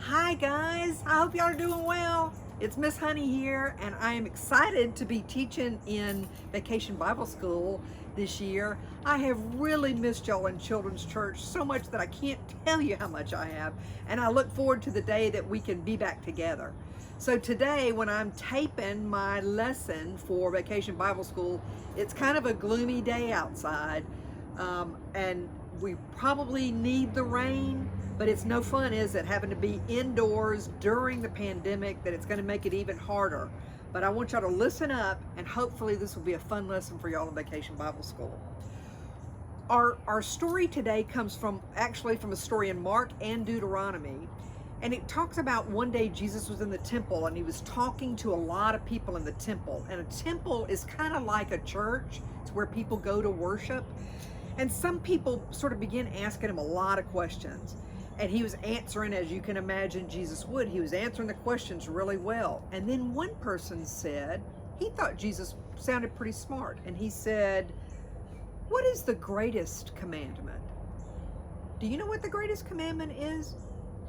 Hi guys, I hope y'all are doing well. It's Miss Honey here, and I am excited to be teaching in Vacation Bible School this year. I have really missed y'all in Children's Church so much that I can't tell you how much I have, and I look forward to the day that we can be back together. So today, when I'm taping my lesson for Vacation Bible School, it's kind of a gloomy day outside, and we probably need the rain, but it's no fun, is it, having to be indoors during the pandemic, that it's going to make it even harder. But I want y'all to listen up, and hopefully this will be a fun lesson for y'all in Vacation Bible School. Our story today comes actually from a story in Mark and Deuteronomy, and it talks about one day Jesus was in the temple and he was talking to a lot of people in the temple. And a temple is kind of like a church. It's where people go to worship. And some people sort of began asking him a lot of questions. And he was answering, as you can imagine Jesus would. He was answering the questions really well. And then one person said, he thought Jesus sounded pretty smart. And he said, "What is the greatest commandment?" Do you know what the greatest commandment is?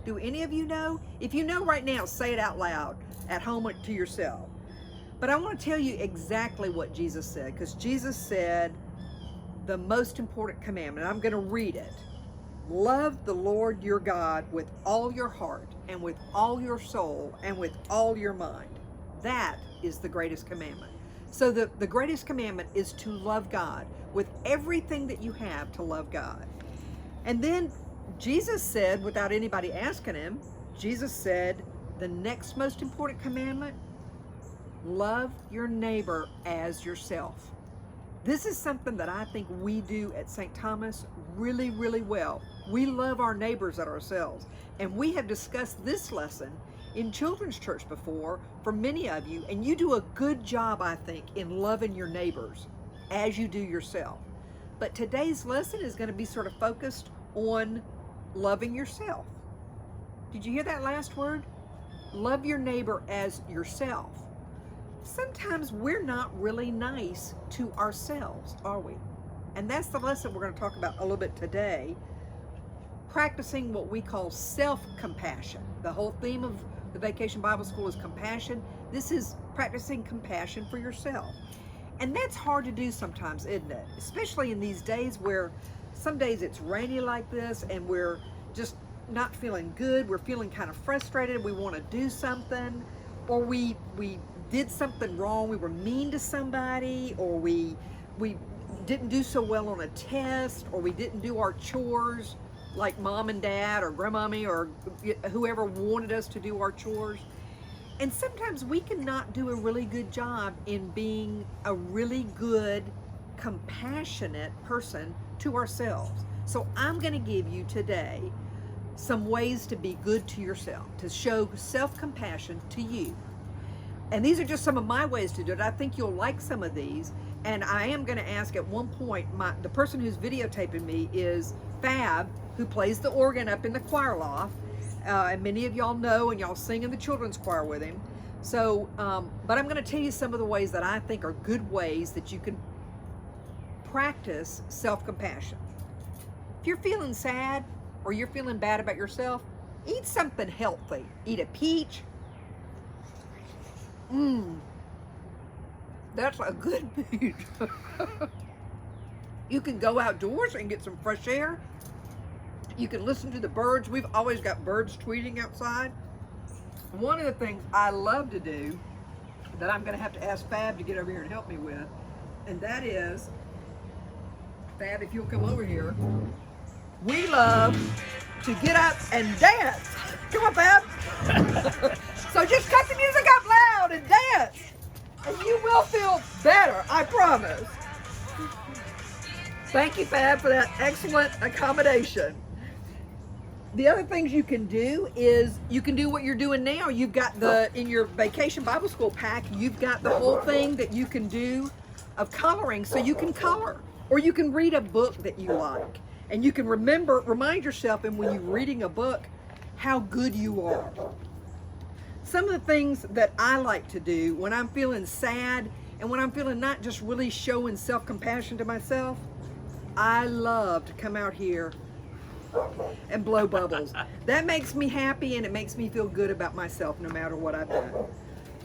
Do any of you know? If you know right now, say it out loud at home to yourself. But I want to tell you exactly what Jesus said, because Jesus said the most important commandment. I'm going to read it. Love the Lord your God with all your heart and with all your soul and with all your mind. That is the greatest commandment. So the greatest commandment is to love God with everything that you have, to love God. And then Jesus said, without anybody asking him, Jesus said, the next most important commandment, love your neighbor as yourself. This is something that I think we do at St. Thomas really, really well. We love our neighbors as ourselves. And we have discussed this lesson in Children's Church before for many of you, and you do a good job, I think, in loving your neighbors as you do yourself. But today's lesson is going to be sort of focused on loving yourself. Did you hear that last word? Love your neighbor as yourself. Sometimes we're not really nice to ourselves, are we? And that's the lesson we're going to talk about a little bit today. Practicing what we call self-compassion. The whole theme of the Vacation Bible School is compassion. This is practicing compassion for yourself. And that's hard to do sometimes, isn't it? Especially in these days where some days it's rainy like this and we're just not feeling good. We're feeling kind of frustrated. We want to do something, or we did something wrong. We were mean to somebody, or we didn't do so well on a test, or we didn't do our chores like mom and dad or grandmommy or whoever wanted us to do our chores. And sometimes we cannot do a really good job in being a really good, compassionate person to ourselves. So I'm going to give you today some ways to be good to yourself, to show self-compassion to you. And these are just some of my ways to do it. I think you'll like some of these. And I am going to ask at one point, the person who's videotaping me is Fab, who plays the organ up in the choir loft. And many of y'all know, and y'all sing in the children's choir with him. So, but I'm going to tell you some of the ways that I think are good ways that you can practice self-compassion. If you're feeling sad or you're feeling bad about yourself, eat something healthy. Eat a peach. That's a good peach. You can go outdoors and get some fresh air. You can listen to the birds. We've always got birds tweeting outside. One of the things I love to do that I'm going to have to ask Fab to get over here and help me with, and that is, Fab, if you'll come over here, we love to get up and dance. Come on, Fab. So just cut the music up loud and dance, and you will feel better, I promise. Thank you, Fab, for that excellent accommodation. The other things you can do is you can do what you're doing now. You've got in your Vacation Bible School pack, you've got the whole thing that you can do of coloring, so you can color. Or you can read a book that you like. And you can remind yourself, and when you're reading a book, how good you are. Some of the things that I like to do when I'm feeling sad and when I'm feeling not just really showing self-compassion to myself, I love to come out here and blow bubbles. That makes me happy and it makes me feel good about myself no matter what I've done.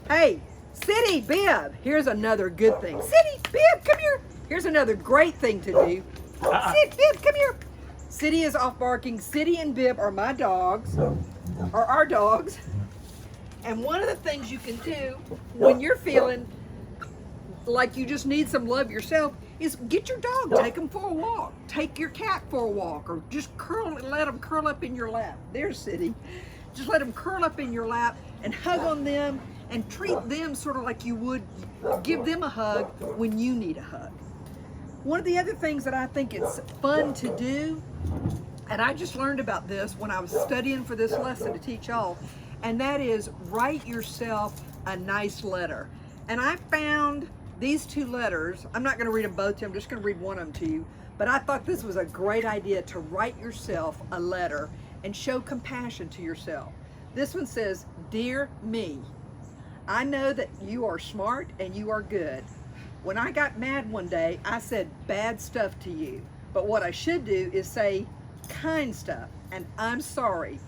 Hey, City, Bib, here's another good thing. City, Bib, come here. Here's another great thing to do. City, Bib, come here. City is off barking. City and Bib are my dogs, or our dogs. And one of the things you can do when you're feeling like you just need some love yourself is get your dog, take them for a walk. Take your cat for a walk, or just let them curl up in your lap. There's City. Just let them curl up in your lap and hug on them and treat them sort of like you would give them a hug when you need a hug. One of the other things that I think it's fun to do, and I just learned about this when I was studying for this lesson to teach y'all, and that is write yourself a nice letter. And I found these two letters. I'm not going to read them both to you. I'm just going to read one of them to you. But I thought this was a great idea to write yourself a letter and show compassion to yourself. This one says, "Dear me, I know that you are smart and you are good. When I got mad one day, I said bad stuff to you. But what I should do is say kind stuff, and I'm sorry.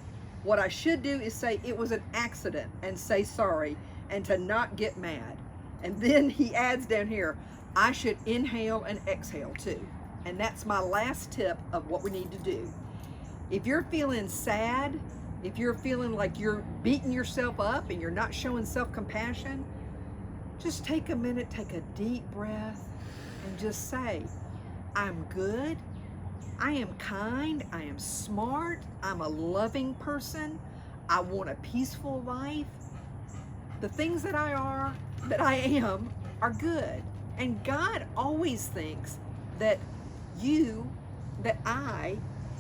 What I should do is say it was an accident and say sorry, and to not get mad." And then he adds down here, "I should inhale and exhale too." And that's my last tip of what we need to do. If you're feeling sad, if you're feeling like you're beating yourself up and you're not showing self-compassion, just take a minute, take a deep breath, and just say, I'm good, I am kind, I am smart, I'm a loving person, I want a peaceful life. The things that I am, are good. And God always thinks that you, that I,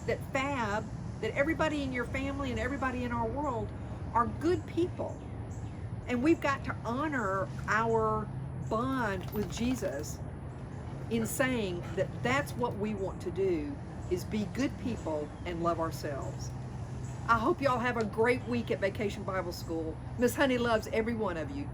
that Fab, that everybody in your family and everybody in our world are good people. And we've got to honor our bond with Jesus in saying that that's what we want to do, is be good people and love ourselves. I hope y'all have a great week at Vacation Bible School. Miss Honey loves every one of you.